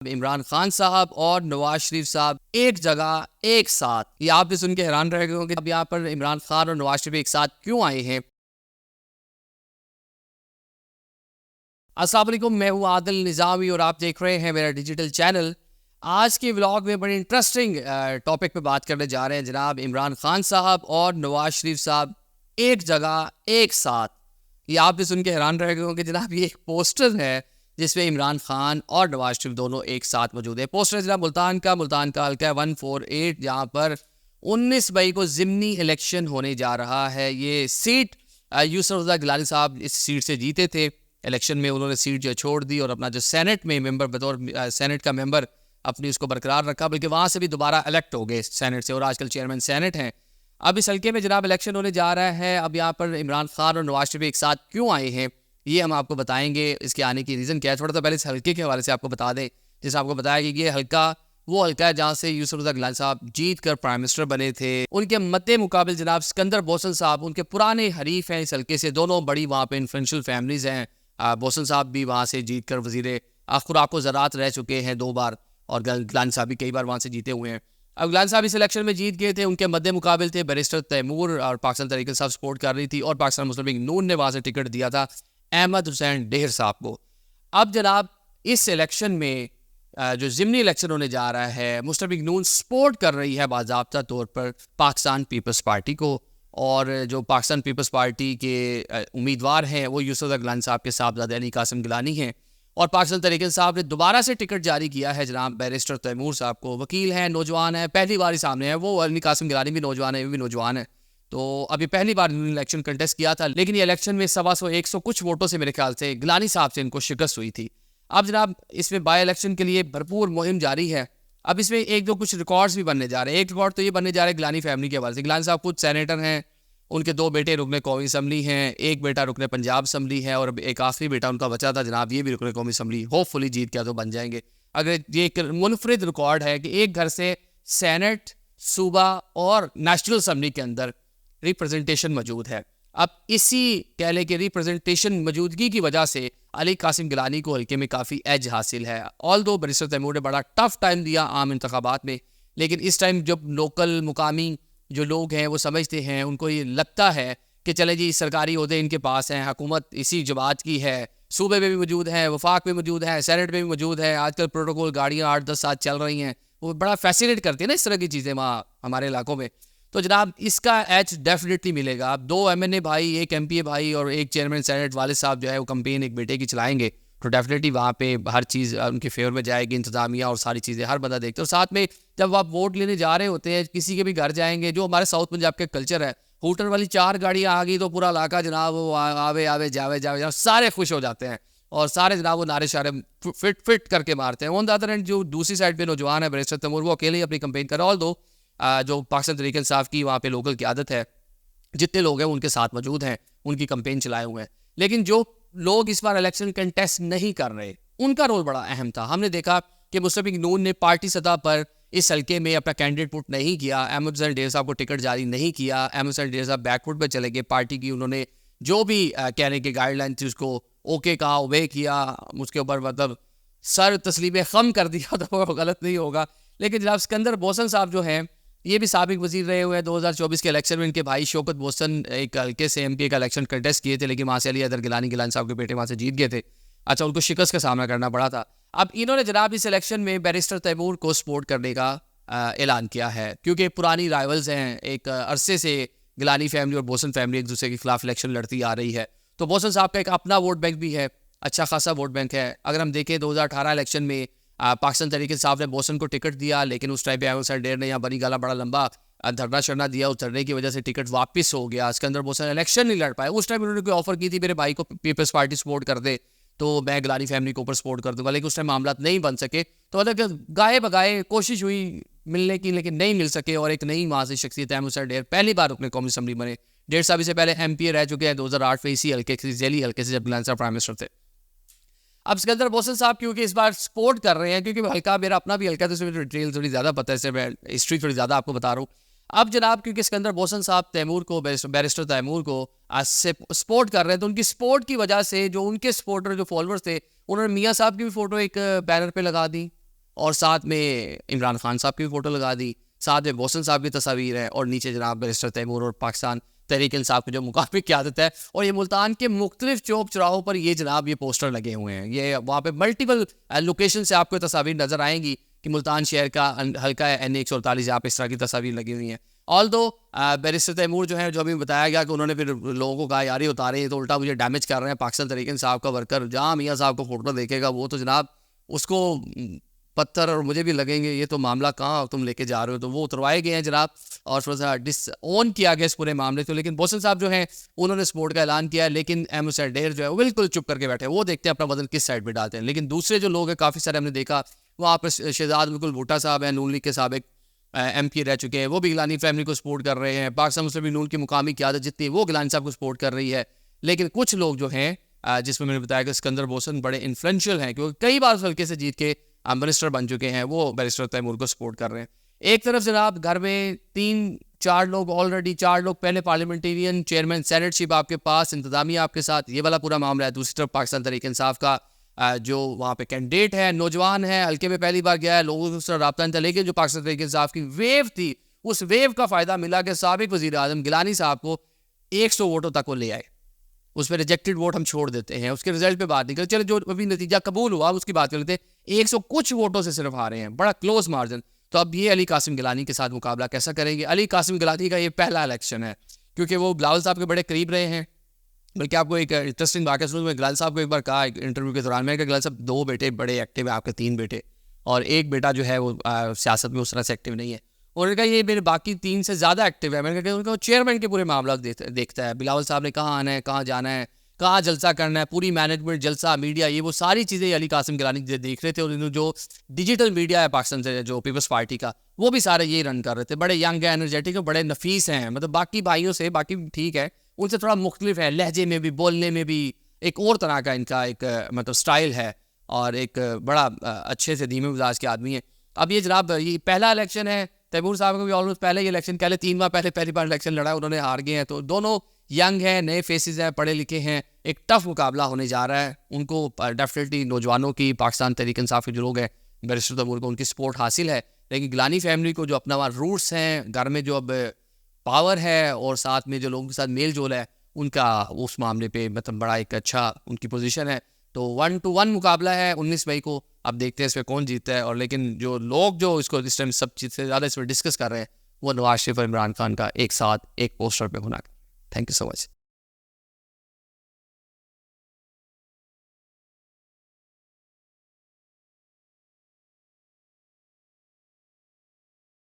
इमरान खान साहब और नवाज शरीफ साहब एक जगह एक साथ, ये आप भी सुन के हैरान रह गए होंगे अब यहाँ पर इमरान खान और नवाज शरीफ एक साथ क्यों आए हैं। अस्सलाम वालेकुम, मैं हूँ आदिल निज़ामी और आप देख रहे हैं मेरा डिजिटल चैनल। आज के व्लॉग में बड़े इंटरेस्टिंग टॉपिक पे बात करने जा रहे हैं जनाब। इमरान खान साहब और नवाज शरीफ साहब एक जगह एक साथ, ये आप भी सुन के हैरान रह गए होंगे जनाब। ये एक पोस्टर है जिसमें इमरान खान और नवाज शरीफ दोनों एक साथ मौजूद है। पोस्टर जनाब मुल्तान का हल्का है 148, जहाँ पर 19 मई को ज़िमनी इलेक्शन होने जा रहा है। ये सीट यूसुफ गिलानी साहब इस सीट से जीते थे इलेक्शन में। उन्होंने सीट जो छोड़ दी और अपना जो सेनेट में मेंबर बतौर सेनेट का मेंबर अपनी उसको बरकरार रखा, बल्कि वहाँ से भी दोबारा इलेक्ट हो गए सेनेट से और आजकल चेयरमैन सेनेट हैं। अब इस हल्के में जनाब इलेक्शन होने जा रहा है। अब यहाँ पर इमरान खान और नवाज शरीफ एक साथ क्यों आए हैं ये हम आपको बताएंगे। इसके आने की रीज़न क्या है, थोड़ा सा पहले इस हल्के के हवाले से आपको बता दें। जैसे आपको बताया कि ये हल्का वो हल्का है जहाँ से यूसुफ गिलानी साहब जीत कर प्राइम मिनिस्टर बने थे। उनके मद्दे मुकाबिल जनाब सिकंदर बोसन साहब उनके पुराने हरीफ हैं इस हल्के से। दोनों बड़ी वहाँ पे इन्फ्लुएंशियल फैमिलीज़ हैं। बोसन साहब भी वहाँ से जीत कर वज़ीर खुराक व ज़राअत रह चुके हैं 2 बार, और गिलानी साहब भी कई बार वहाँ से जीते हुए हैं। अब गिलानी साहब इस इलेक्शन में जीत गए थे। उनके मद्दे मुकाबिल थे बैरिस्टर तैमूर, और पाकिस्तान तहरीक साहब सपोर्ट कर रही थी, और पाकिस्तान मुस्लिम लीग नून ने वहाँ से टिकट दिया था अहमद हुसैन ढेर साहब को। अब जनाब इस इलेक्शन में जो ज़िमनी इलेक्शन होने जा रहा है, मुस्लिम लीग नून सपोर्ट कर रही है बाज़ाब्ता तौर पर पाकिस्तान पीपल्स पार्टी को, और जो पाकिस्तान पीपल्स पार्टी के उम्मीदवार हैं वो यूसुफ गिलानी साहब के साहबजादे अली कासिम गिलानी हैं। और पाकिस्तान तहरीक साहब ने दोबारा से टिकट जारी किया है जनाब बैरिस्टर तैमूर साहब को। वकील हैं, नौजवान है, पहली बार ही सामने है। वो अली कासिम गिलानी भी नौजवान है, वो भी नौजवान है। तो अभी पहली बार इन्होंने इलेक्शन कंटेस्ट किया था, लेकिन ये इलेक्शन में 100 कुछ वोटों से मेरे ख्याल से गिलानी साहब से इनको शिकस्त हुई थी। अब जनाब इसमें बाई इलेक्शन के लिए भरपूर मुहिम जारी है। अब इसमें एक दो कुछ रिकॉर्ड्स भी बनने जा रहे हैं। एक रिकॉर्ड तो ये बनने जा रहा है गिलानी फैमिली के हवाले से। गिलानी साहब खुद सेनेटर हैं, उनके 2 बेटे रुकने कौमी असम्बली हैं, एक बेटा रुकने पंजाब असम्बली है, और एक आखिरी बेटा उनका बचा था जनाब, ये भी रुकने कौमी असम्बली होपफुली जीत के तो बन जाएंगे। अगर ये एक मुनफरिद रिकॉर्ड है कि एक घर से सेनेट, सूबा और नेशनल असम्बली के अंदर रिप्रेजेंटेशन मौजूद है। अब इसी कह लें कि रिप्रेजेंटेशन मौजूदगी की वजह से अली कासिम गिलानी को हल्के में काफ़ी एज हासिल है। ऑल दो बैरिस्टर तैमूर ने बड़ा टफ टाइम दिया आम इंतखाबात में, लेकिन इस टाइम जब लोकल मुकामी जो लोग हैं वो समझते हैं, उनको ये लगता है कि चले जी सरकारी ओहदे इनके पास हैं, हुकूमत इसी जमात की है, सूबे में भी मौजूद है, वफाक में मौजूद है, सेनेट में भी मौजूद है, आजकल प्रोटोकॉल गाड़ियाँ 8-10 साथ चल रही हैं, वो बड़ा फैसिलिटेट करती है ना इस तरह की चीज़ें वहाँ हमारे इलाकों में। तो जनाब इसका एच डेफिनेटली मिलेगा। अब 2 MNA भाई, एक MPA भाई और एक चेयरमैन सेनेट वाले साहब जो है वो कंपेन एक बेटे की चलाएंगे, तो डेफिनेटली वहाँ पे हर चीज़ उनके फेवर में जाएगी, इंतजामिया और सारी चीज़ें हर बंदा देखते हैं। और साथ में जब आप वोट लेने जा रहे होते हैं, किसी के भी घर जाएंगे, जो हमारे साउथ पंजाब के कल्चर है, हूटर वाली 4 गाड़ियाँ आ गई तो पूरा इलाका जनाब वो आवे आवे जावे जावे जावे सारे खुश हो जाते हैं, और सारे जनाब वो नारे शारे फिट करके मारते हैं। ऑन द अदर एंड जो दूसरी साइड पे नौजवान है बैरिस्टर तैमूर, वो अकेले ही अपनी कंपेन कर रहा है। ऑल दो जो पाकिस्तान तहरीक इंसाफ की वहाँ पे लोकल की आदत है, जितने लोग हैं उनके साथ मौजूद हैं, उनकी कंपेन चलाए हुए हैं। लेकिन जो लोग इस बार इलेक्शन कंटेस्ट नहीं कर रहे, उनका रोल बड़ा अहम था। हमने देखा कि मुस्लिम लीग नून ने पार्टी सतह पर इस हल्के में अपना कैंडिडेट पुट नहीं किया। अहमद हुसैन ढेर साहब को टिकट जारी नहीं किया। अहमद हुसैन ढेर साहब बैकफुट पर चले गए। पार्टी की उन्होंने जो भी कहने के गाइडलाइन थी उसको ओके कहा, ओबे किया, उसके ऊपर मतलब सर तस्लीम खम कर दिया तो वो गलत नहीं होगा। लेकिन जनाब सिकंदर बोसन साहब जो हैं ये भी साबिक वजीर रहे हुए हैं। 2024 के इलेक्शन में इनके भाई शौकत बोसन एक हल्के से MPA का इलेक्शन कंटेस्ट किए थे, लेकिन वहाँ से अली हैदर गिलानी साहब के बेटे वहाँ से जीत गए थे। अच्छा, उनको शिकस्त का सामना करना पड़ा था। अब इन्होंने जनाब इस इलेक्शन में बैरिस्टर तैमूर को सपोर्ट करने का ऐलान किया है, क्योंकि पुरानी राइवल्स हैं। एक अरसे से गिलानी फैमिली और बोसन फैमिली एक दूसरे के खिलाफ इलेक्शन लड़ती आ रही है। तो बोसन साहब का एक अपना वोट बैंक भी है, अच्छा खासा वोट बैंक है। अगर हम देखें 2018 इलेक्शन में पाकिस्तान तहरीक साहब ने बोसन को टिकट दिया, लेकिन उस टाइम पे अहमद हुसैन ढेर ने यहाँ बनी गाला बड़ा लंबा धरना शरना दिया, उस धरने की वजह से टिकट वापस हो गया। सिकंदर बोसन इलेक्शन नहीं लड़ पाए। उस टाइम उन्होंने कोई ऑफर की थी मेरे भाई को पीपल्स पार्टी सपोर्ट कर दे तो मैं गिलानी फैमिली को ऊपर सपोर्ट कर दूंगा, लेकिन उस टाइम मामला नहीं बन सके। तो मतलब गाए बगाए कोशिश हुई मिलने की, लेकिन नहीं मिल सके। और एक नई वहाँ से शख्सियत अहमद हुसैन ढेर पहली बार अपने कौमी असम्बली बने। 1.5 साल से पहले MPA रह चुके हैं 2008 में इसी हल्के से, जेली हल्के से, जब गिलानी साहब प्राइम मिनिस्टर थे। अब सिकंदर बोसन साहब क्योंकि इस बार सपोर्ट कर रहे हैं, क्योंकि हल्का मेरा अपना भी हल्का है, तो इसमें डिटेल थोड़ी ज़्यादा पता है, इससे मैं हिस्ट्री थोड़ी ज़्यादा आपको बता रहा हूँ। अब जनाब क्योंकि सिकंदर बोसन साहब तैमूर को बैरिस्टर तैमूर को आज से सपोर्ट कर रहे हैं, तो उनकी सपोर्ट की वजह से जो उनके सपोर्टर जो फॉलोअर्स थे, उन्होंने मियाँ साहब की भी फ़ोटो एक बैनर पे लगा दी, और साथ में इमरान खान साहब की भी फ़ोटो लगा दी, साथ में मोहसिन साहब की तस्वीर है और नीचे जनाब बैरिस्टर तैमूर और पाकिस्तान तहरीक इंसाफ की जो मुकामी क़यादत है। और ये मुल्तान के मुख्तलिफ चौक चौराहों पर ये जनाब ये पोस्टर लगे हुए हैं। ये वहाँ पे मल्टीपल लोकेशन से आपको तस्वीर नज़र आएंगी कि मुल्तान शहर का हल्का है NA-148 यहाँ पे इस तरह की तस्वीर लगी हुई हैं। ऑल दो बैरिस्टर तैमूर जो है, जो अभी बताया गया कि उन्होंने फिर लोगों को कहा यार ये उतारे तो उल्टा मुझे डैमेज कर रहे हैं पाकिस्तान तहरीक इंसाफ का वर्कर, जहाँ मियाँ साहब को फोटो देखेगा वो तो जनाब उसको पत्थर और मुझे भी लगेंगे, ये तो मामला कहाँ तुम लेके जा रहे हो। तो वो उतरवाए गए हैं जनाब और थोड़ा सा डिसऑन किया गया इस पूरे मामले को। लेकिन मोहसिन साहब जो हैं उन्होंने सपोर्ट का ऐलान किया है, लेकिन अहमद सैयद ढेर जो है वो बिल्कुल चुप करके बैठे हैं। वो देखते हैं अपना वजन किस साइड पर डालते हैं। लेकिन दूसरे जो लोग हैं काफ़ी सारे हमने देखा, वहाँ पर शहजाद बिल्कुल भुट्टा साहब हैं, नून लीग के साबिक MP रह चुके हैं, वो भी गिलानी फैमिली को सपोर्ट कर रहे हैं। पाकिस्तान मुस्लिम लीग नून की मुकामी क़यादत जितनी है वो गिलानी साहब को सपोर्ट कर रही है। लेकिन कुछ लोग जो हैं जिसमें मैंने बताया कि सिकंदर बोसन बड़े इन्फ्लुएंशियल हैं, क्योंकि कई बार उस हल्के से जीत के मिनिस्टर बन चुके हैं, वो बैरिस्टर तैमूर को सपोर्ट कर रहे हैं। एक तरफ जनाब घर में 3-4 लोग ऑलरेडी, 4 लोग पहले पार्लियामेंटेरियन चेयरमैन सेनेटशिप आपके पास, इंतजामिया आपके साथ, ये वाला पूरा मामला है। दूसरी तरफ पाकिस्तान तहरीक इंसाफ का जो वहाँ पे कैंडिडेट है, नौजवान है, हल्के में पहली बार गया है, लोगों से उसका रब्ता नहीं था। लेकिन जो पाकिस्तान तहरीक इंसाफ की वेव थी, उस वेव का फ़ायदा मिला कि साबिक वज़ीर आज़म गिलानी साहब को 100 वोटों तक वो ले आए। उसमें रिजेक्टेड वोट हम छोड़ देते हैं, उसके रिजल्ट पे बात नहीं करते, चलो जो अभी नतीजा कबूल हुआ उसकी बात कर लेते हैं। 100 कुछ वोटों से सिर्फ हारे हैं, बड़ा क्लोज मार्जिन। तो अब ये अली कासिम गिलानी के साथ मुकाबला कैसा करेंगे? अली कासिम गिलानी का ये पहला इलेक्शन है, क्योंकि वो बिलावल साहब के बड़े करीब रहे हैं। बल्कि आपको एक इंटरेस्टिंग वाक़या सुनूं, मैं गिलानी साहब को एक बार कहा इंटरव्यू के दौरान, मैंने कहा गिलानी साहब 2 बेटे बड़े एक्टिव हैं आपके, 3 बेटे, और एक बेटा जो है वो सियासत में उस तरह से एक्टिव नहीं है। उन्होंने कहा ये मेरे बाकी 3 से ज़्यादा एक्टिव है। मैंने कहा उनका चेयरमैन के पूरे मामला देखता है। बिलावल साहब ने कहाँ आना है, कहाँ जाना है, कहाँ जलसा करना है, पूरी मैनेजमेंट, जलसा, मीडिया, ये वो सारी चीज़ें अली कासिम गिलानी देख रहे थे। और जो डिजिटल मीडिया है पाकिस्तान से, जो पीपल्स पार्टी का, वो भी सारे ये रन कर रहे थे। बड़े यंग है, एनर्जेटिक है, बड़े नफीस हैं, मतलब बाकी भाइयों से, बाकी ठीक है, उनसे थोड़ा मुख्तलिफ है, लहजे में भी, बोलने में भी एक और तरह का इनका एक मतलब स्टाइल है, और एक बड़ा अच्छे से धीमे मिजाज के आदमी है। अब ये जनाब ये पहला इलेक्शन है, तैमूर साहब को भी ऑलमोस्ट पहले ही इलेक्शन, पहले 3 माह पहले पहली बार इलेक्शन लड़ा, उन्होंने हार गए हैं। तो दोनों यंग हैं, नए फेसेस हैं, पढ़े लिखे हैं, एक टफ मुकाबला होने जा रहा है। उनको डेफिनेटली नौजवानों की, पाकिस्तान तहरीक इंसाफ के जो लोग हैं, बैरिस्टर तैमूर को उनकी सपोर्ट हासिल है। लेकिन गिलानी फैमिली को जो अपना वहाँ रूट्स हैं, घर में जो अब पावर है और साथ में जो लोगों के साथ मेल जोल है, उनका उस मामले पे मतलब बड़ा एक अच्छा उनकी पोजीशन है। तो 1 to 1 मुकाबला है 19 मई को। अब देखते हैं इसमें कौन जीतता है। और लेकिन जो लोग जो इसको इस टाइम सब चीज़ से ज़्यादा इसमें डिस्कस कर रहे हैं, वो नवाज शरीफ और इमरान खान का एक साथ एक पोस्टर पे होना। Thank you so much.